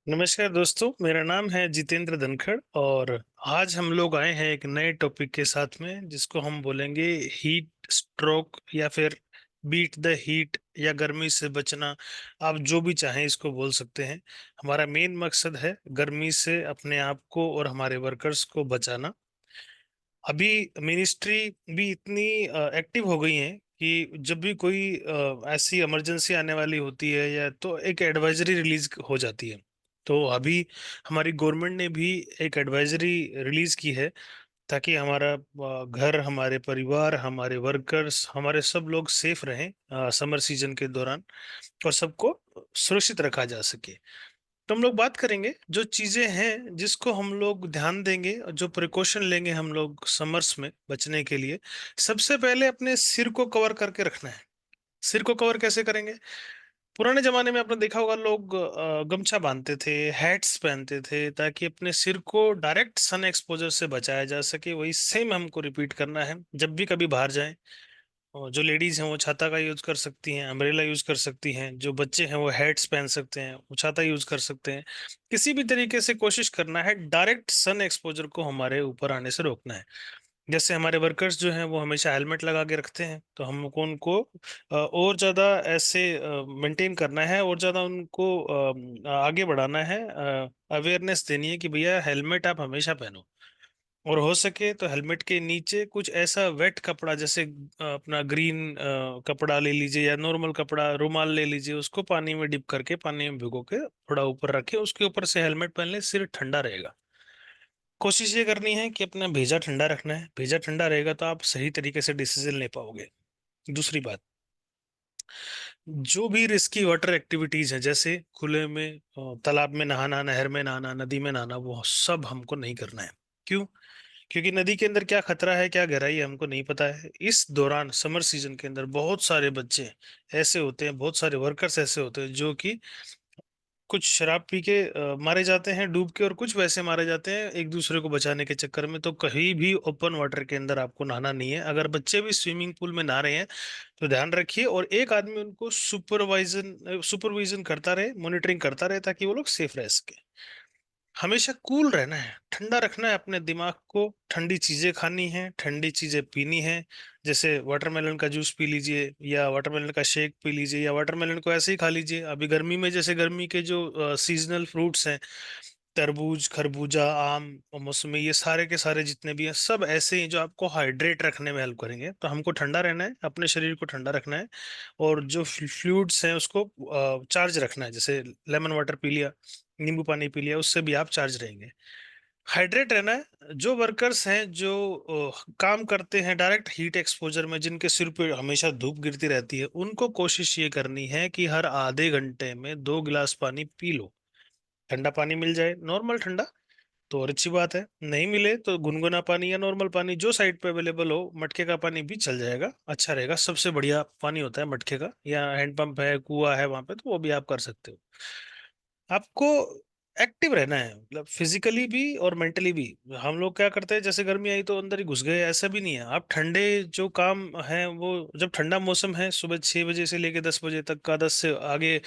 नमस्कार दोस्तों, मेरा नाम है जितेंद्र धनखड़ और आज हम लोग आए हैं एक नए टॉपिक के साथ में जिसको हम बोलेंगे हीट स्ट्रोक या फिर बीट द हीट या गर्मी से बचना। आप जो भी चाहें इसको बोल सकते हैं। हमारा मेन मकसद है गर्मी से अपने आप को और हमारे वर्कर्स को बचाना। अभी मिनिस्ट्री भी इतनी एक्टिव हो गई है कि जब भी कोई ऐसी इमरजेंसी आने वाली होती है या तो एक एडवाइजरी रिलीज हो जाती है। तो अभी हमारी गवर्नमेंट ने भी एक एडवाइजरी रिलीज की है ताकि हमारा घर, हमारे परिवार, हमारे वर्कर्स, हमारे सब लोग सेफ रहें समर सीजन के दौरान और सबको सुरक्षित रखा जा सके। तो हम लोग बात करेंगे जो चीजें हैं जिसको हम लोग ध्यान देंगे और जो प्रिकॉशन लेंगे हम लोग समर्स में बचने के लिए। सबसे पहले अपने सिर को कवर करके रखना है। सिर को कवर कैसे करेंगे? पुराने जमाने में आपने देखा होगा लोग गमछा बांधते थे, हैट्स पहनते थे ताकि अपने सिर को डायरेक्ट सन एक्सपोजर से बचाया जा सके। वही सेम हमको रिपीट करना है जब भी कभी बाहर जाएं। और जो लेडीज हैं वो छाता का यूज कर सकती हैं, अम्ब्रेला यूज कर सकती हैं। जो बच्चे हैं वो हैट्स पहन सकते हैं, वो छाता यूज कर सकते हैं। किसी भी तरीके से कोशिश करना है डायरेक्ट सन एक्सपोजर को हमारे ऊपर आने से रोकना है। जैसे हमारे वर्कर्स जो हैं वो हमेशा हेलमेट लगा के रखते हैं, तो हमको उनको और ज़्यादा ऐसे मेंटेन करना है और ज़्यादा उनको आगे बढ़ाना है। अवेयरनेस देनी है कि भैया हेलमेट आप हमेशा पहनो। और हो सके तो हेलमेट के नीचे कुछ ऐसा वेट कपड़ा, जैसे अपना ग्रीन कपड़ा ले लीजिए या नॉर्मल कपड़ा, रुमाल ले लीजिए, उसको पानी में डिप करके पानी में भिगो के थोड़ा ऊपर रखें, उसके ऊपर से हेलमेट पहन लें, सिर ठंडा रहेगा। कोशिश ये करनी है कि अपना भेजा ठंडा रखना है। भेजा ठंडा रहेगा तो आप सही तरीके से डिसीजन ले पाओगे। दूसरी बात, जो भी रिस्की वाटर एक्टिविटीज हैं जैसे खुले में तालाब में नहाना, नहर में नहाना, नदी में नहाना, वो सब हमको नहीं करना है। क्यों? क्योंकि नदी के अंदर क्या खतरा है, क्या गहराई है, हमको नहीं पता है। इस दौरान समर सीजन के अंदर बहुत सारे बच्चे ऐसे होते हैं, बहुत सारे वर्कर्स ऐसे होते हैं जो कि कुछ शराब पी के मारे जाते हैं डूब के, और कुछ वैसे मारे जाते हैं एक दूसरे को बचाने के चक्कर में। तो कहीं भी ओपन वाटर के अंदर आपको नहाना नहीं है। अगर बच्चे भी स्विमिंग पूल में नहा रहे हैं तो ध्यान रखिए और एक आदमी उनको सुपरविजन करता रहे, मॉनिटरिंग करता रहे ताकि वो लोग सेफ रह सके। हमेशा कूल रहना है, ठंडा रखना है अपने दिमाग को। ठंडी चीजें खानी है, ठंडी चीजें पीनी है। जैसे वाटरमेलन का जूस पी लीजिए या वाटरमेलन का शेक पी लीजिए या वाटरमेलन को ऐसे ही खा लीजिए। अभी गर्मी में जैसे गर्मी के जो सीजनल फ्रूट्स हैं, तरबूज, खरबूजा, आम और मौसमी, ये सारे के सारे जितने भी हैं सब ऐसे ही जो आपको हाइड्रेट रखने में हेल्प करेंगे। तो हमको ठंडा रहना है, अपने शरीर को ठंडा रखना है और जो फ्लूइड्स हैं उसको चार्ज रखना है। जैसे लेमन वाटर पी लिया, नींबू पानी पी लिया, उससे भी आप चार्ज रहेंगे। हाइड्रेट रहना है। जो वर्कर्स हैं जो काम करते हैं डायरेक्ट हीट एक्सपोजर में, जिनके सिर पे हमेशा धूप गिरती रहती है, उनको कोशिश ये करनी है कि हर आधे घंटे में 2 गिलास पानी पी लो। ठंडा पानी मिल जाए, नॉर्मल ठंडा, तो और अच्छी बात है। नहीं मिले तो गुनगुना पानी या नॉर्मल पानी जो साइड पे अवेलेबल हो, मटके का पानी भी चल जाएगा, अच्छा रहेगा। सबसे बढ़िया पानी होता है मटके का, या हैंडपंप है, कुआं है वहां पे, तो वो भी आप कर सकते हो। आपको एक्टिव रहना है, मतलब फिजिकली भी और मेंटली भी। हम लोग क्या करते हैं, जैसे गर्मी आई तो अंदर ही घुस गए, ऐसा भी नहीं है। आप ठंडे जो काम है वो, जब ठंडा मौसम है सुबह 6 बजे से लेके 10 बजे तक का, 10 से आगे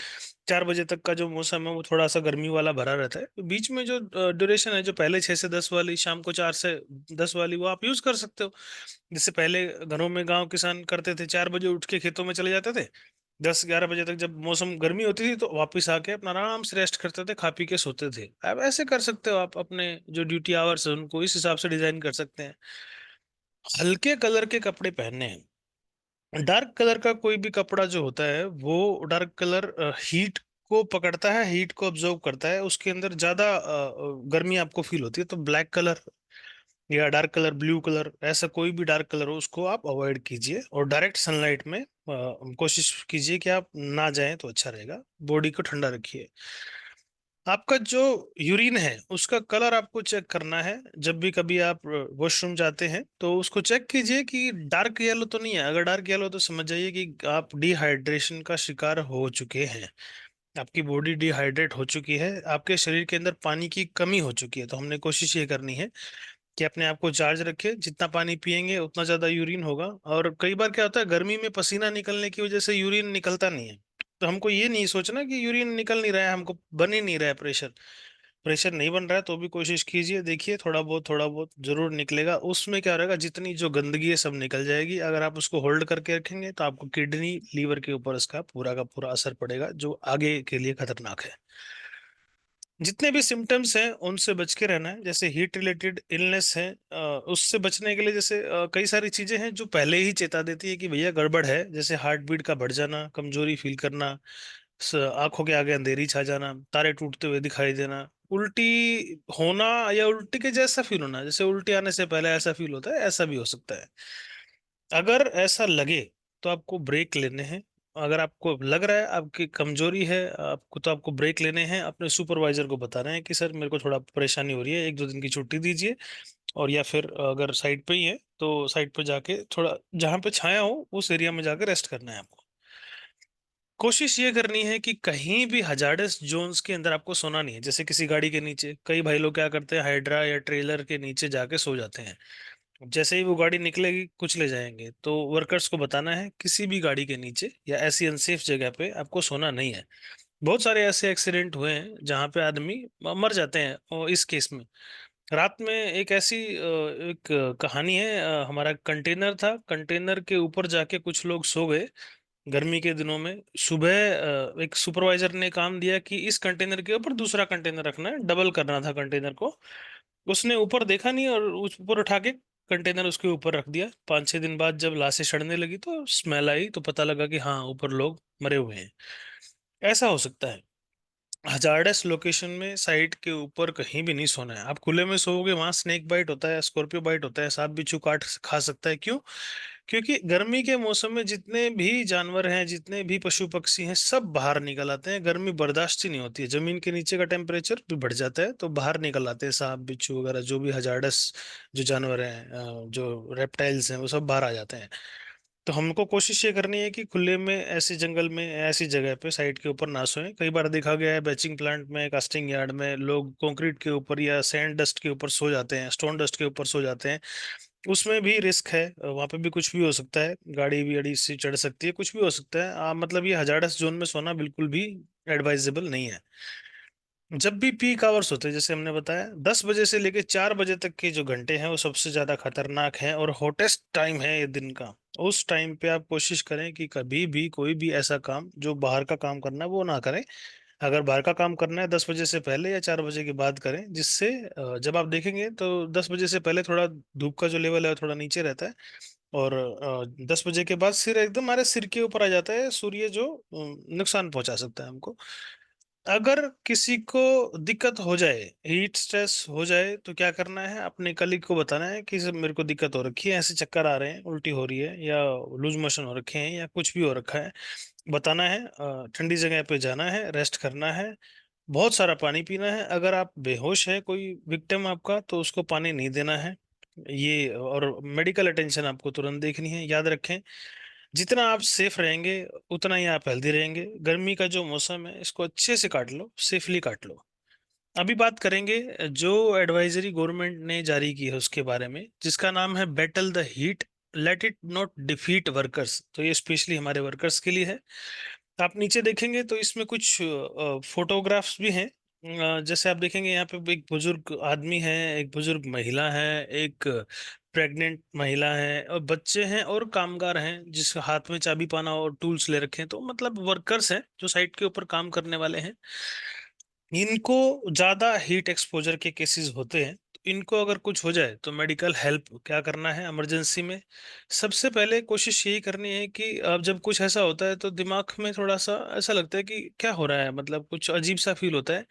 4 बजे तक का जो मौसम है वो थोड़ा सा गर्मी वाला भरा रहता है। तो बीच में जो ड्यूरेशन है, जो पहले 6 से 10 वाली, शाम को 4 से 10 वाली, वो आप यूज कर सकते हो। जैसे पहले घरों में गांव किसान करते थे, 4 बजे उठ के खेतों में चले जाते थे। 10-11 बजे तक जब मौसम गर्मी होती थी तो वापस आके अपना आराम से रेस्ट करते थे, खा पी के सोते थे। आप ऐसे कर सकते हो, आप अपने जो ड्यूटी आवर्स है उनको इस हिसाब से डिजाइन कर सकते हैं। हल्के कलर के कपड़े पहनने हैं। डार्क कलर का कोई भी कपड़ा जो होता है वो डार्क कलर हीट को पकड़ता है, हीट को ऑब्जर्व करता है, उसके अंदर ज्यादा गर्मी आपको फील होती है। तो ब्लैक कलर या डार्क कलर, ब्लू कलर, ऐसा कोई भी डार्क कलर हो उसको आप अवॉइड कीजिए और डायरेक्ट सनलाइट में कोशिश कीजिए कि आप ना जाएं तो अच्छा रहेगा। बॉडी को ठंडा रखिए। आपका जो यूरिन है उसका कलर आपको चेक करना है। जब भी कभी आप वॉशरूम जाते हैं तो उसको चेक कीजिए कि डार्क येलो तो नहीं है। अगर डार्क येलो तो समझ जाइए कि आप डिहाइड्रेशन का शिकार हो चुके हैं, आपकी बॉडी डिहाइड्रेट हो चुकी है, आपके शरीर के अंदर पानी की कमी हो चुकी है। तो हमने कोशिश ये करनी है कि अपने आप को चार्ज रखें। जितना पानी पिएंगे उतना ज्यादा यूरिन होगा। और कई बार क्या होता है, गर्मी में पसीना निकलने की वजह से यूरिन निकलता नहीं है। तो हमको ये नहीं सोचना कि यूरिन निकल नहीं रहा है, हमको बन ही नहीं रहा है प्रेशर। प्रेशर नहीं बन रहा है तो भी कोशिश कीजिए, देखिए थोड़ा बहुत जरूर निकलेगा। उसमें क्या रहेगा, जितनी जो गंदगी है सब निकल जाएगी। अगर आप उसको होल्ड करके रखेंगे तो आपको किडनी लीवर के ऊपर इसका पूरा का पूरा असर पड़ेगा, जो आगे के लिए खतरनाक है। जितने भी सिम्टम्स हैं उनसे बच के रहना है। जैसे हीट रिलेटेड इलनेस है, उससे बचने के लिए जैसे कई सारी चीजें हैं जो पहले ही चेता देती है कि भैया गड़बड़ है। जैसे हार्ट बीट का बढ़ जाना, कमजोरी फील करना, आंखों के आगे अंधेरी छा जाना, तारे टूटते हुए दिखाई देना, उल्टी होना या उल्टी के जैसा फील होना, जैसे उल्टी आने से पहले ऐसा फील होता है, ऐसा भी हो सकता है। अगर ऐसा लगे तो आपको ब्रेक लेने हैं। अगर आपको लग रहा है आपकी कमजोरी है आपको, तो आपको ब्रेक लेने हैं। अपने सुपरवाइजर को बता रहे हैं कि सर मेरे को थोड़ा परेशानी हो रही है, 1-2 दिन की छुट्टी दीजिए। और या फिर अगर साइड पे ही है तो साइड पे जाके थोड़ा जहाँ पे छाया हो उस एरिया में जाकर रेस्ट करना है आपको। कोशिश ये करनी है कि कहीं भी हजार्डस जोन्स के अंदर आपको सोना नहीं है। जैसे किसी गाड़ी के नीचे, कई भाई लोग क्या करते हैं, हाइड्रा या ट्रेलर के नीचे जाके सो जाते हैं। जैसे ही वो गाड़ी निकलेगी कुछ ले जाएंगे, तो वर्कर्स को बताना है किसी भी गाड़ी के नीचे या ऐसी अनसेफ जगह पे आपको सोना नहीं है। बहुत सारे ऐसे एक्सीडेंट हुए हैं जहां पे आदमी मर जाते हैं। और इस केस में रात में एक ऐसी एक कहानी है, हमारा कंटेनर था, कंटेनर के ऊपर जाके कुछ लोग सो गए गर्मी के दिनों में। सुबह एक सुपरवाइजर ने काम दिया कि इस कंटेनर के ऊपर दूसरा कंटेनर रखना है, डबल करना था कंटेनर को। उसने ऊपर देखा नहीं और उस ऊपर उठा के कंटेनर उसके ऊपर रख दिया। 5-6 दिन बाद जब लाशें सड़ने लगी तो स्मेल आई, तो पता लगा कि हाँ ऊपर लोग मरे हुए हैं। ऐसा हो सकता है। हजार्डस लोकेशन में साइट के ऊपर कहीं भी नहीं सोना है। आप खुले में सोओगे वहां स्नेक बाइट होता है, स्कॉर्पियो बाइट होता है, सांप बिच्छू काट खा सकता है। क्यों? क्योंकि गर्मी के मौसम में जितने भी जानवर हैं, जितने भी पशु पक्षी हैं, सब बाहर निकल आते हैं। गर्मी बर्दाश्त ही नहीं होती है, जमीन के नीचे का टेम्परेचर भी बढ़ जाता है, तो बाहर निकल आते हैं सांप बिच्छू वगैरह, जो भी हजार्डस जो जानवर हैं, जो रेप्टाइल्स हैं, वो सब बाहर आ जाते हैं। तो हमको कोशिश ये करनी है कि खुले में, ऐसे जंगल में, ऐसी जगह पे साइट के ऊपर ना सोएं। कई बार देखा गया है बैचिंग प्लांट में, कास्टिंग यार्ड में लोग कंक्रीट के ऊपर या सैंड डस्ट के ऊपर सो जाते हैं, स्टोन डस्ट के ऊपर सो जाते हैं। उसमें भी रिस्क है, वहां पे भी कुछ भी हो सकता है, गाड़ी भी अड़ी से चढ़ सकती है, कुछ भी हो सकता है। मतलब ये हजार्डस जोन में सोना बिल्कुल भी एडवाइजेबल नहीं है। जब भी पीक आवर्स होते हैं, जैसे हमने बताया 10 बजे से लेके 4 बजे तक के जो घंटे हैं वो सबसे ज्यादा खतरनाक हैं और हॉटेस्ट टाइम है ये दिन का। उस टाइम पे आप कोशिश करें कि कभी भी कोई भी ऐसा काम जो बाहर का काम करना है वो ना करें। अगर बाहर का काम करना है 10 बजे से पहले या 4 बजे के बाद करें, जिससे जब आप देखेंगे तो 10 बजे से पहले थोड़ा धूप का जो लेवल है वो थोड़ा नीचे रहता है। और 10 बजे के बाद सिर एकदम हमारे सिर के ऊपर आ जाता है सूर्य, जो नुकसान पहुंचा सकता है हमको। अगर किसी को दिक्कत हो जाए, हीट स्ट्रेस हो जाए, तो क्या करना है, अपने कलीग को बताना है कि सर मेरे को दिक्कत हो रखी है, ऐसे चक्कर आ रहे हैं, उल्टी हो रही है, या लूज मोशन हो रखे हैं, या कुछ भी हो रखा है। बताना है, ठंडी जगह पे जाना है, रेस्ट करना है, बहुत सारा पानी पीना है। अगर आप बेहोश है कोई विक्टिम आपका, तो उसको पानी नहीं देना है। ये और मेडिकल अटेंशन आपको तुरंत देखनी है। याद रखें, जितना आप सेफ रहेंगे उतना ही आप हेल्दी रहेंगे। गर्मी का जो मौसम है इसको अच्छे से काट लो, सेफली काट लो। अभी बात करेंगे जो एडवाइजरी गवर्नमेंट ने जारी की है उसके बारे में, जिसका नाम है battle the heat, let it not defeat workers. तो ये स्पेशली हमारे वर्कर्स के लिए है। आप नीचे देखेंगे तो इसमें कुछ फोटोग्राफ्स भी हैं। जैसे आप देखेंगे यहाँ पे एक बुजुर्ग आदमी है, एक बुजुर्ग महिला है, एक प्रेग्नेंट महिला है, और बच्चे हैं और कामगार हैं जिसके हाथ में चाबी पाना और टूल्स ले रखे हैं। तो मतलब वर्कर्स हैं जो साइट के ऊपर काम करने वाले हैं। इनको ज्यादा हीट एक्सपोजर के केसेस होते हैं, तो इनको अगर कुछ हो जाए तो मेडिकल हेल्प क्या करना है इमरजेंसी में। सबसे पहले कोशिश यही करनी है कि अब जब कुछ ऐसा होता है तो दिमाग में थोड़ा सा ऐसा लगता है कि क्या हो रहा है, मतलब कुछ अजीब सा फील होता है।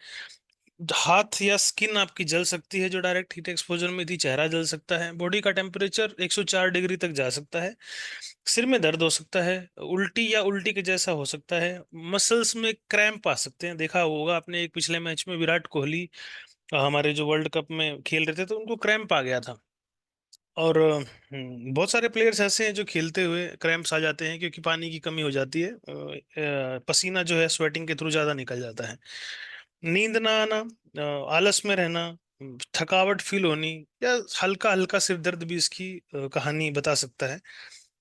हाथ या स्किन आपकी जल सकती है जो डायरेक्ट हीट एक्सपोजर में थी, चेहरा जल सकता है, बॉडी का टेम्परेचर 104 डिग्री तक जा सकता है, सिर में दर्द हो सकता है, उल्टी या उल्टी के जैसा हो सकता है, मसल्स में क्रैम्प आ सकते हैं। देखा होगा आपने एक पिछले मैच में विराट कोहली हमारे जो वर्ल्ड कप में खेल रहे थे तो उनको क्रैम्प आ गया था। और बहुत सारे प्लेयर्स ऐसे हैं जो खेलते हुए क्रैम्प्स आ जाते हैं क्योंकि पानी की कमी हो जाती है, पसीना जो है स्वेटिंग के थ्रू ज्यादा निकल जाता है। नींद ना आना, आलस में रहना, थकावट फील होनी, या हल्का हल्का सिर दर्द भी इसकी कहानी बता सकता है।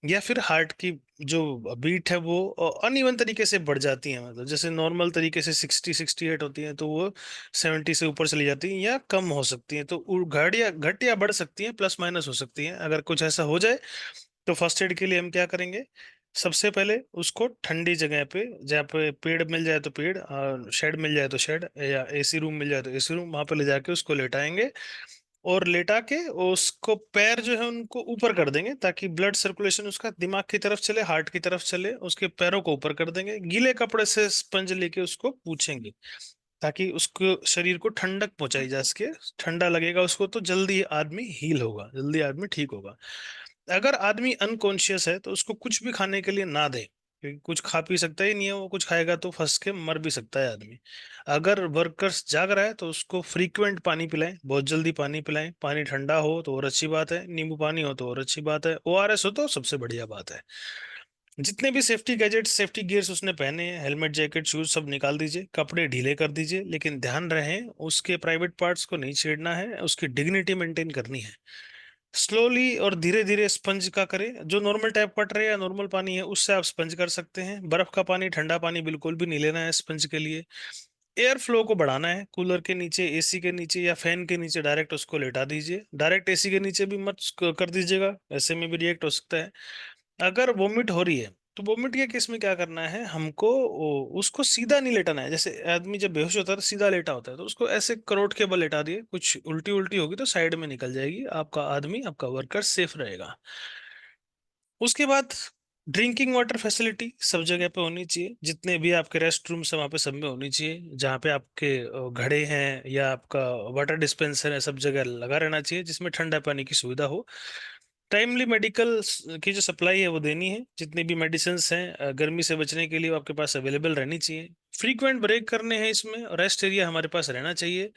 या फिर हार्ट की जो बीट है वो अनइवन तरीके से बढ़ जाती है, मतलब जैसे नॉर्मल तरीके से 60-68 होती है तो वो 70 से ऊपर चली जाती है या कम हो सकती है, तो घट या बढ़ सकती है, प्लस माइनस हो सकती है। अगर कुछ ऐसा हो जाए तो फर्स्ट एड के लिए हम क्या करेंगे, सबसे पहले उसको ठंडी जगह पे, जहाँ पे पेड़ मिल जाए तो पेड़, शेड मिल जाए तो शेड, या एसी रूम मिल जाए तो एसी रूम, वहां पे ले जाके उसको लेटाएंगे। और लेटा के उसको पैर जो है उनको ऊपर कर देंगे ताकि ब्लड सर्कुलेशन उसका दिमाग की तरफ चले, हार्ट की तरफ चले। उसके पैरों को ऊपर कर देंगे, गीले कपड़े से स्पंज लेके उसको पूछेंगे ताकि उसको शरीर को ठंडक पहुंचाई जा सके। ठंडा लगेगा उसको तो जल्दी आदमी हील होगा, जल्दी आदमी ठीक होगा। अगर आदमी अनकॉन्शियस है तो उसको कुछ भी खाने के लिए ना दे, क्योंकि कुछ खा पी सकता ही नहीं है वो, कुछ खाएगा तो फंस के मर भी सकता है आदमी। अगर वर्कर्स जाग रहा है तो उसको फ्रीक्वेंट पानी पिलाएं, बहुत जल्दी पानी पिलाएं। पानी ठंडा हो तो और अच्छी बात है, नींबू पानी हो तो और अच्छी बात है, ओआरएस हो तो सबसे बढ़िया बात है। जितने भी सेफ्टी गैजेट्स, सेफ्टी गियर्स उसने पहने हैं, हेलमेट, जैकेट, शूज, सब निकाल दीजिए, कपड़े ढीले कर दीजिए, लेकिन ध्यान रहे उसके प्राइवेट पार्ट्स को नहीं छेड़ना है, उसकी डिग्निटी मेंटेन करनी है। स्लोली और धीरे धीरे स्पंज का करें, जो नॉर्मल टैप वाटर है या नॉर्मल पानी है उससे आप स्पंज कर सकते हैं। बर्फ का पानी, ठंडा पानी बिल्कुल भी नहीं लेना है स्पंज के लिए। एयर फ्लो को बढ़ाना है, कूलर के नीचे, एसी के नीचे या फैन के नीचे डायरेक्ट उसको लेटा दीजिए। डायरेक्ट एसी के नीचे भी मत कर दीजिएगा, ऐसे में भी रिएक्ट हो सकता है। अगर वोमिट हो रही है तो वोमिट के केस में क्या करना है हमको, उसको सीधा नहीं लेटाना है। जैसे आदमी जब बेहोश होता है तो सीधा लेटा होता है, तो उसको ऐसे करोड़ के बल लेटा दिए, कुछ उल्टी उल्टी होगी तो साइड में निकल जाएगी, आपका आदमी, आपका वर्कर सेफ रहेगा। उसके बाद ड्रिंकिंग वाटर फैसिलिटी सब जगह पे होनी चाहिए, जितने भी आपके रेस्ट रूम्स है वहाँ पे सब में होनी चाहिए। जहाँ पे आपके घड़े हैं या आपका वाटर डिस्पेंसर है, सब जगह लगा रहना चाहिए जिसमें ठंडा पानी की सुविधा हो। टाइमली मेडिकल की जो सप्लाई है वो देनी है, जितनी भी मेडिसिन हैं गर्मी से बचने के लिए वो आपके पास अवेलेबल रहनी चाहिए। फ्रीक्वेंट ब्रेक करने हैं इसमें, रेस्ट एरिया हमारे पास रहना चाहिए।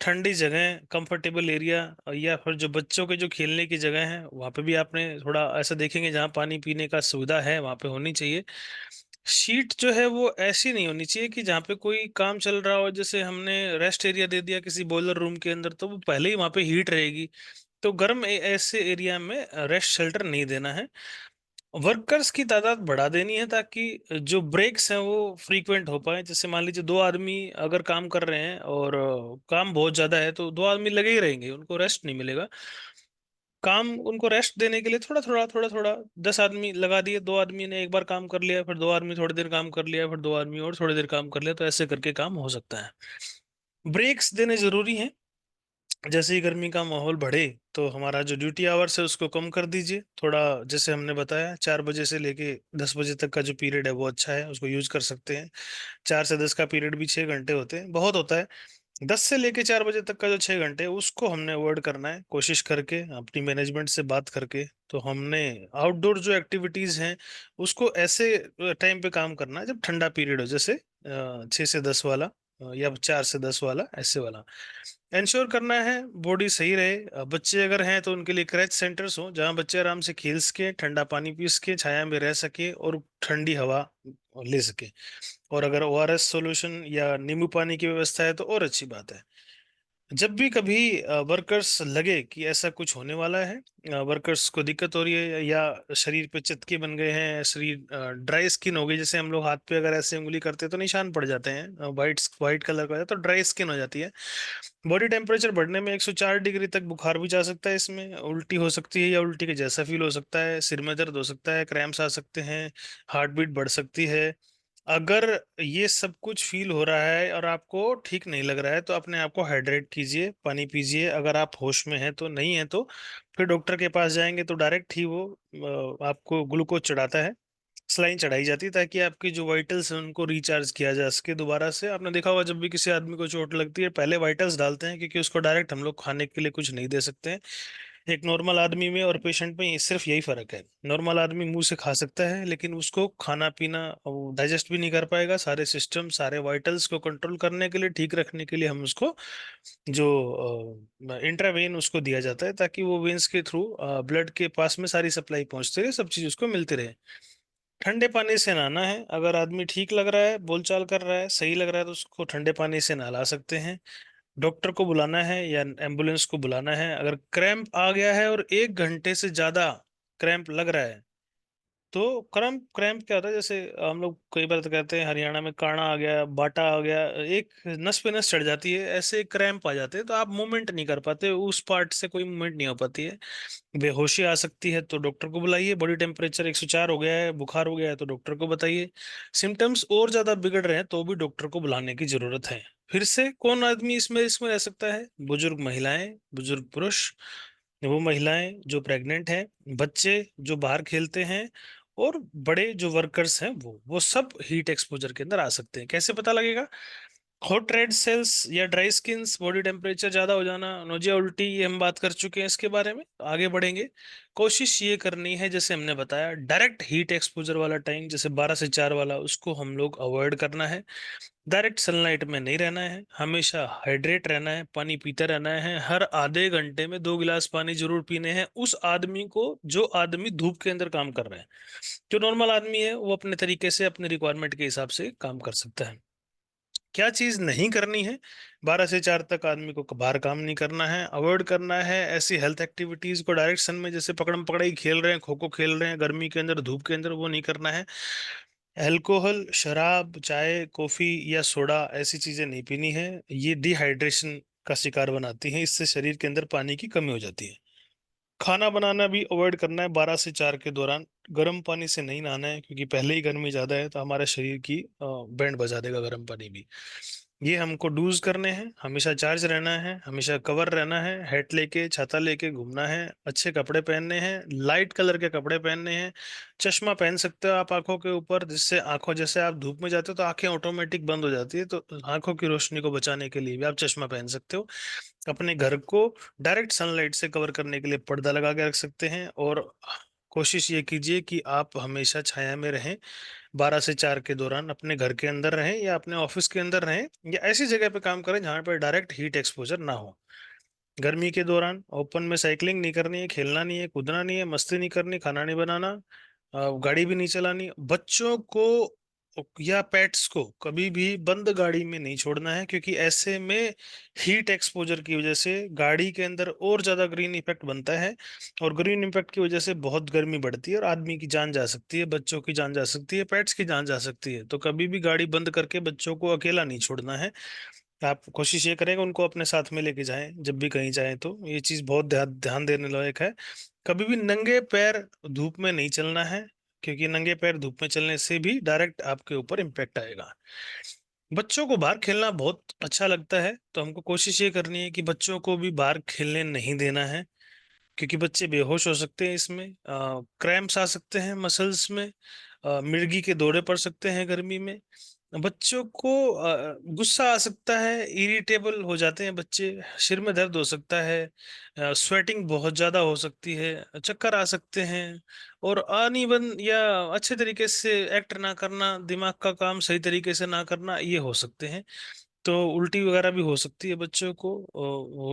ठंडी जगह, कंफर्टेबल एरिया, या फिर जो बच्चों के जो खेलने की जगह है वहाँ पे भी आपने थोड़ा ऐसा देखेंगे जहाँ पानी पीने का सुविधा है वहाँ पे होनी चाहिए। शीट जो है वो ऐसी नहीं होनी चाहिए कि जहाँ पे कोई काम चल रहा हो, जैसे हमने रेस्ट एरिया दे दिया किसी बॉयलर रूम के अंदर तो वो पहले ही वहाँ पे हीट रहेगी, तो गर्म ऐसे एरिया में रेस्ट शेल्टर नहीं देना है। वर्कर्स की तादाद बढ़ा देनी है ताकि जो ब्रेक्स हैं वो फ्रीक्वेंट हो पाए। जैसे मान लीजिए दो आदमी अगर काम कर रहे हैं और काम बहुत ज्यादा है तो दो आदमी लगे ही रहेंगे, उनको रेस्ट नहीं मिलेगा। काम उनको रेस्ट देने के लिए थोड़ा थोड़ा थोड़ा थोड़ा 10 आदमी लगा दिए, दो आदमी ने एक बार काम कर लिया, फिर दो आदमी थोड़ी देर काम कर लिया, फिर दो आदमी और थोड़ी देर काम कर लिया, तो ऐसे करके काम हो सकता है। ब्रेक्स देने जरूरी हैं। जैसे ही गर्मी का माहौल बढ़े तो हमारा जो ड्यूटी आवर्स है उसको कम कर दीजिए थोड़ा। जैसे हमने बताया 4 बजे से लेके 10 बजे तक का जो पीरियड है वो अच्छा है, उसको यूज कर सकते हैं। 4 से 10 का पीरियड भी 6 घंटे होते हैं, बहुत होता है। 10 से लेके 4 बजे तक का जो 6 घंटे है उसको हमने अवॉइड करना है, कोशिश करके अपनी मैनेजमेंट से बात करके। तो हमने आउटडोर जो एक्टिविटीज हैं उसको ऐसे टाइम पे काम करना है जब ठंडा पीरियड हो, जैसे 6 से 10 वाला, या 4 से 10 वाला, ऐसे वाला। इंश्योर करना है बॉडी सही रहे। बच्चे अगर हैं तो उनके लिए क्रैच सेंटर्स हो जहां बच्चे आराम से खेल सके, ठंडा पानी पी सके, छाया में रह सके और ठंडी हवा ले सके। और अगर ओआरएस सॉल्यूशन या नींबू पानी की व्यवस्था है तो और अच्छी बात है। जब भी कभी वर्कर्स लगे कि ऐसा कुछ होने वाला है, वर्कर्स को दिक्कत हो रही है या शरीर पे चटके बन गए हैं, शरीर ड्राई स्किन हो गई, जैसे हम लोग हाथ पे अगर ऐसे उंगली करते हैं तो निशान पड़ जाते हैं, वाइट वाइट कलर का हो जाता है तो ड्राई स्किन हो जाती है। बॉडी टेम्परेचर बढ़ने में 104 डिग्री तक बुखार भी जा सकता है, इसमें उल्टी हो सकती है या उल्टी के जैसा फील हो सकता है, सिर में दर्द हो सकता है, क्रैम्प्स आ सकते हैं, हार्ट बीट बढ़ सकती है। अगर ये सब कुछ फील हो रहा है और आपको ठीक नहीं लग रहा है तो अपने आप को हाइड्रेट कीजिए, पानी पीजिए। अगर आप होश में हैं तो, नहीं है तो फिर डॉक्टर के पास जाएंगे तो डायरेक्ट ही वो आपको ग्लूकोज चढ़ाता है, सलाइन चढ़ाई जाती है ताकि आपकी जो वाइटल्स हैं उनको रिचार्ज किया जा सके दोबारा से। आपने देखा होगा जब भी किसी आदमी को चोट लगती है पहले वाइटल्स डालते हैं, क्योंकि उसको डायरेक्ट हम लोग खाने के लिए कुछ नहीं दे सकते हैं। एक नॉर्मल आदमी में और पेशेंट में सिर्फ यही फर्क है, नॉर्मल आदमी मुंह से खा सकता है लेकिन उसको खाना पीना डाइजेस्ट भी नहीं कर पाएगा। सारे सिस्टम, सारे वाइटल्स को कंट्रोल करने के लिए, ठीक रखने के लिए हम उसको जो इंट्रावेन उसको दिया जाता है ताकि वो वेन्स के थ्रू ब्लड के पास में सारी सप्लाई पहुंचती रहे, सब चीज उसको मिलती रहे। ठंडे पानी से नहाना है, अगर आदमी ठीक लग रहा है, बोलचाल कर रहा है, सही लग रहा है तो उसको ठंडे पानी से नहला सकते हैं। डॉक्टर को बुलाना है या एम्बुलेंस को बुलाना है। अगर क्रैम्प आ गया है और 1 घंटे से ज्यादा क्रैम्प लग रहा है तो क्रैम्प क्रैम्प क्या होता है, जैसे हम लोग कई बार तो कहते हैं हरियाणा में काड़ा आ गया, बाटा आ गया, एक नस पे नस चढ़ जाती है, ऐसे क्रैम्प आ जाते हैं, तो आप मूवमेंट नहीं कर पाते, उस पार्ट से कोई मूवमेंट नहीं हो पाती है। बेहोशी आ सकती है तो डॉक्टर को बुलाइए, बॉडी टेम्परेचर 104 हो गया है, बुखार हो गया है तो डॉक्टर को बताइए। सिम्टम्स और ज्यादा बिगड़ रहे हैं तो भी डॉक्टर को बुलाने की जरूरत है। फिर से कौन आदमी इसमें इसमें रह सकता है? बुजुर्ग महिलाएं, बुजुर्ग पुरुष, वो महिलाएं जो प्रेग्नेंट हैं, बच्चे जो बाहर खेलते हैं, और बड़े जो वर्कर्स हैं वो सब हीट एक्सपोजर के अंदर आ सकते हैं। कैसे पता लगेगा? हॉट रेड सेल्स या ड्राई स्किन्स, बॉडी टेम्परेचर ज्यादा हो जाना, नोजिया, उल्टी, ये हम बात कर चुके हैं इसके बारे में, आगे बढ़ेंगे। कोशिश ये करनी है, जैसे हमने बताया, डायरेक्ट हीट एक्सपोजर वाला टाइम जैसे 12 से 4 वाला, उसको हम लोग अवॉइड करना है। डायरेक्ट सनलाइट में नहीं रहना है, हमेशा हाइड्रेट रहना है, पानी पीते रहना है, हर आधे घंटे में 2 गिलास पानी जरूर पीने हैं उस आदमी को जो आदमी धूप के अंदर काम कर रहे हैं। जो नॉर्मल आदमी है वो अपने तरीके से अपने रिक्वायरमेंट के हिसाब से काम कर सकता है। क्या चीज नहीं करनी है? 12 से 4 तक आदमी को बाहर काम नहीं करना है, अवॉइड करना है ऐसी हेल्थ एक्टिविटीज को, डायरेक्ट सन में जैसे पकड़म पकड़ाई खेल रहे हैं, खो खो खेल रहे हैं गर्मी के अंदर, धूप के अंदर, वो नहीं करना है। अल्कोहल, शराब, चाय, कॉफी या सोडा, ऐसी चीजें नहीं पीनी है। ये डिहाइड्रेशन का शिकार बनाती हैं, इससे शरीर के अंदर पानी की कमी हो जाती है। खाना बनाना भी अवॉइड करना है 12 से 4 के दौरान। गर्म पानी से नहीं नहाना है, क्योंकि पहले ही गर्मी ज्यादा है तो हमारे शरीर की बैंड बजा देगा गर्म पानी भी। ये हमको डूज करने हैं, हमेशा चार्ज रहना है, हमेशा कवर रहना है, हेट लेके छाता लेके घूमना है, अच्छे कपड़े पहनने हैं, लाइट कलर के कपड़े पहनने हैं। चश्मा पहन सकते हो आप आंखों के ऊपर, जिससे आंखों, जैसे आप धूप में जाते हो तो आंखें ऑटोमेटिक बंद हो जाती है, तो आंखों की रोशनी को बचाने के लिए भी आप चश्मा पहन सकते हो। अपने घर को डायरेक्ट सनलाइट से कवर करने के लिए पर्दा लगा के रख सकते हैं, और कोशिश ये कीजिए कि आप हमेशा छाया में रहें। 12 से 4 के दौरान अपने घर के अंदर रहें या अपने ऑफिस के अंदर रहें, या ऐसी जगह पे काम करें जहां पर डायरेक्ट हीट एक्सपोजर ना हो। गर्मी के दौरान ओपन में साइकिलिंग नहीं करनी है, खेलना नहीं है, कूदना नहीं है, मस्ती नहीं करनी, खाना नहीं बनाना, गाड़ी भी नहीं चलानी। बच्चों को या पेट्स को कभी भी बंद गाड़ी में नहीं छोड़ना है, क्योंकि ऐसे में हीट एक्सपोजर की वजह से गाड़ी के अंदर और ज्यादा ग्रीन इफेक्ट बनता है, और ग्रीन इफेक्ट की वजह से बहुत गर्मी बढ़ती है और आदमी की जान जा सकती है, बच्चों की जान जा सकती है, पेट्स की जान जा सकती है। तो कभी भी गाड़ी बंद करके बच्चों को अकेला नहीं छोड़ना है। आप कोशिश ये करें कि उनको अपने साथ में लेके जाएं जब भी कहीं जाएं, तो ये चीज बहुत ध्यान ध्यान देने लायक है। कभी भी नंगे पैर धूप में नहीं चलना है, क्योंकि नंगे पैर धूप में चलने से भी डायरेक्ट आपके ऊपर इम्पेक्ट आएगा। बच्चों को बाहर खेलना बहुत अच्छा लगता है, तो हमको कोशिश ये करनी है कि बच्चों को भी बाहर खेलने नहीं देना है, क्योंकि बच्चे बेहोश हो सकते हैं, इसमें क्रैम्प्स आ सकते हैं मसल्स में, मिर्गी के दौरे पड़ सकते हैं गर्मी में। बच्चों को गुस्सा आ सकता है, इरिटेबल हो जाते हैं बच्चे, सिर में दर्द हो सकता है, स्वेटिंग बहुत ज्यादा हो सकती है, चक्कर आ सकते हैं, और अनइवन या अच्छे तरीके से एक्ट ना करना, दिमाग का काम सही तरीके से ना करना, ये हो सकते हैं। तो उल्टी वगैरह भी हो सकती है बच्चों को,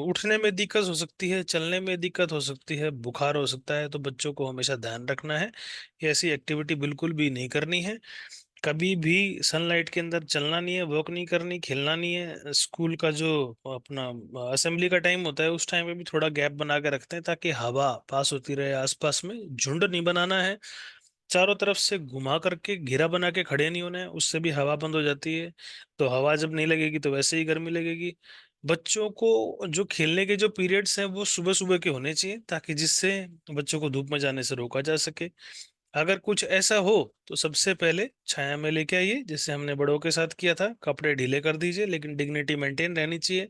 उठने में दिक्कत हो सकती है, चलने में दिक्कत हो सकती है, बुखार हो सकता है। तो बच्चों को हमेशा ध्यान रखना है कि ऐसी एक्टिविटी बिल्कुल भी नहीं करनी है। कभी भी सनलाइट के अंदर चलना नहीं है, वॉक नहीं करनी, खेलना नहीं है। स्कूल का जो अपना असेंबली का टाइम होता है, उस टाइम पे भी थोड़ा गैप बना के रखते हैं ताकि हवा पास होती रहे आसपास में। झुंड नहीं बनाना है, चारों तरफ से घुमा करके घेरा बना के खड़े नहीं होना है, उससे भी हवा बंद हो जाती है। तो हवा जब नहीं लगेगी तो वैसे ही गर्मी लगेगी। बच्चों को जो खेलने के जो पीरियड्स हैं वो सुबह सुबह के होने चाहिए, ताकि जिससे बच्चों को धूप में जाने से रोका जा सके। अगर कुछ ऐसा हो तो सबसे पहले छाया में लेके आइए, जैसे हमने बड़ों के साथ किया था, कपड़े ढीले कर दीजिए, लेकिन डिग्निटी मेंटेन रहनी चाहिए।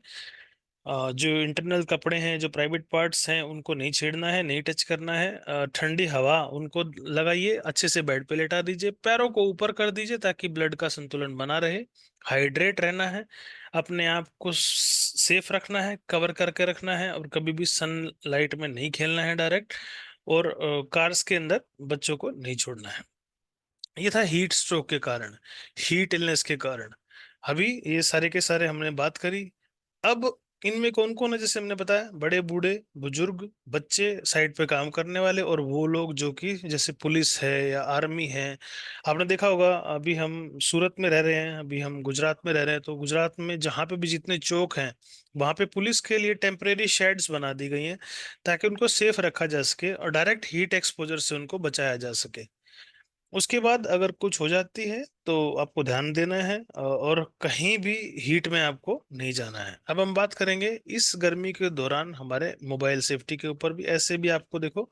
जो इंटरनल कपड़े हैं, जो प्राइवेट पार्ट्स हैं, उनको नहीं छेड़ना है, नहीं टच करना है। ठंडी हवा उनको लगाइए, अच्छे से बेड पे लेटा दीजिए, पैरों को ऊपर कर दीजिए ताकि ब्लड का संतुलन बना रहे। हाइड्रेट रहना है, अपने आप को सेफ रखना है, कवर करके रखना है, और कभी भी सनलाइट में नहीं खेलना है डायरेक्ट। और कार्स के अंदर बच्चों को नहीं छोड़ना है। ये था हीट स्ट्रोक के कारण, हीट इलनेस के कारण। अभी ये सारे के सारे हमने बात करी। अब इनमें कौन कौन है? जैसे हमने बताया, बड़े बूढ़े, बुजुर्ग, बच्चे, साइड पे काम करने वाले, और वो लोग जो कि जैसे पुलिस है या आर्मी है। आपने देखा होगा, अभी हम सूरत में रह रहे हैं, अभी हम गुजरात में रह रहे हैं, तो गुजरात में जहाँ पे भी जितने चौक हैं, वहाँ पे पुलिस के लिए टेम्परेरी शेड्स बना दी गई हैं, ताकि उनको सेफ रखा जा सके और डायरेक्ट हीट एक्सपोजर से उनको बचाया जा सके। उसके बाद अगर कुछ हो जाती है तो आपको ध्यान देना है, और कहीं भी हीट में आपको नहीं जाना है। अब हम बात करेंगे इस गर्मी के दौरान हमारे मोबाइल सेफ्टी के ऊपर भी। ऐसे भी आपको देखो,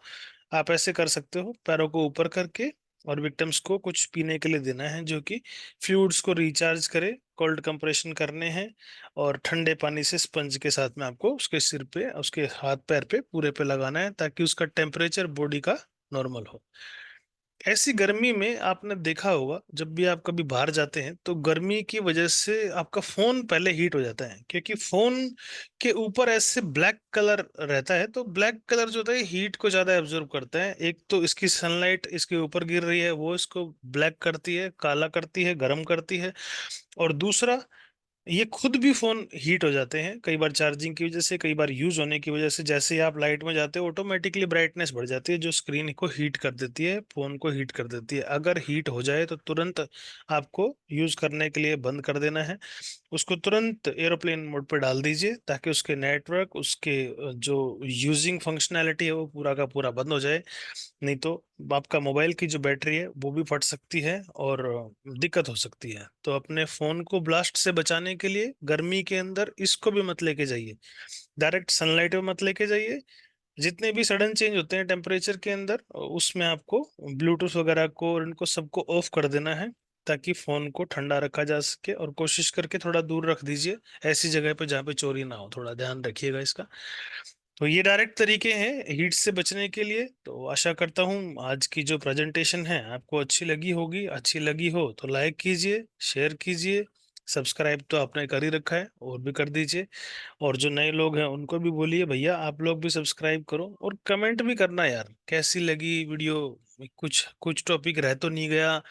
आप ऐसे कर सकते हो, पैरों को ऊपर करके, और विक्टिम्स को कुछ पीने के लिए देना है जो कि फ्लूइड्स को रिचार्ज करे, कोल्ड कंप्रेशन करने हैं, और ठंडे पानी से स्पंज के साथ में आपको उसके सिर पे, उसके हाथ पैर पे, पूरे पे लगाना है, ताकि उसका टेम्परेचर बॉडी का नॉर्मल हो। ऐसी गर्मी में आपने देखा होगा, जब भी आप कभी बाहर जाते हैं तो गर्मी की वजह से आपका फोन पहले हीट हो जाता है, क्योंकि फोन के ऊपर ऐसे ब्लैक कलर रहता है। तो ब्लैक कलर जो होता है हीट को ज्यादा एब्जॉर्ब करता है। एक तो इसकी सनलाइट इसके ऊपर गिर रही है, वो इसको ब्लैक करती है, काला करती है, गर्म करती है। और दूसरा, ये खुद भी फोन हीट हो जाते हैं कई बार, चार्जिंग की वजह से, कई बार यूज होने की वजह से। जैसे ही आप लाइट में जाते हो, ऑटोमेटिकली ब्राइटनेस बढ़ जाती है, जो स्क्रीन को हीट कर देती है, फोन को हीट कर देती है। अगर हीट हो जाए तो तुरंत आपको यूज करने के लिए बंद कर देना है। उसको तुरंत एरोप्लेन मोड पर डाल दीजिए, ताकि उसके नेटवर्क, उसके जो यूजिंग फंक्शनैलिटी है, वो पूरा का पूरा बंद हो जाए। नहीं तो आपका मोबाइल की जो बैटरी है वो भी फट सकती है, और दिक्कत हो सकती है। तो अपने फोन को ब्लास्ट से बचाने के लिए गर्मी के अंदर इसको भी मत लेके जाइए, डायरेक्ट सनलाइट में मत लेके जाइए। जितने भी सडन चेंज होते हैं टेम्परेचर के अंदर, उसमें आपको ब्लूटूथ वगैरह को और इनको सबको ऑफ कर देना है, ताकि फोन को ठंडा रखा जा सके। और कोशिश करके थोड़ा दूर रख दीजिए, ऐसी जगह पे जहाँ पे चोरी ना हो, थोड़ा ध्यान रखिएगा इसका। तो ये डायरेक्ट तरीके हैं हीट से बचने के लिए। तो आशा करता हूँ आज की जो प्रेजेंटेशन है आपको अच्छी लगी होगी। अच्छी लगी हो तो लाइक कीजिए, शेयर कीजिए, सब्सक्राइब तो आपने कर ही रखा है, और भी कर दीजिए। और जो नए लोग हैं उनको भी बोलिए, भैया आप लोग भी सब्सक्राइब करो, और कमेंट भी करना यार, कैसी लगी वीडियो, कुछ कुछ टॉपिक रह तो नहीं गया,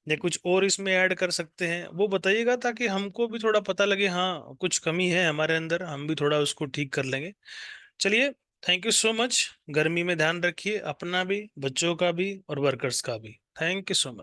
या कुछ और इसमें ऐड कर सकते हैं, वो बताइएगा, ताकि हमको भी थोड़ा पता लगे, हाँ कुछ कमी है हमारे अंदर, हम भी थोड़ा उसको ठीक कर लेंगे। चलिए, थैंक यू सो मच। गर्मी में ध्यान रखिए अपना भी, बच्चों का भी, और वर्कर्स का भी। Thank you so much.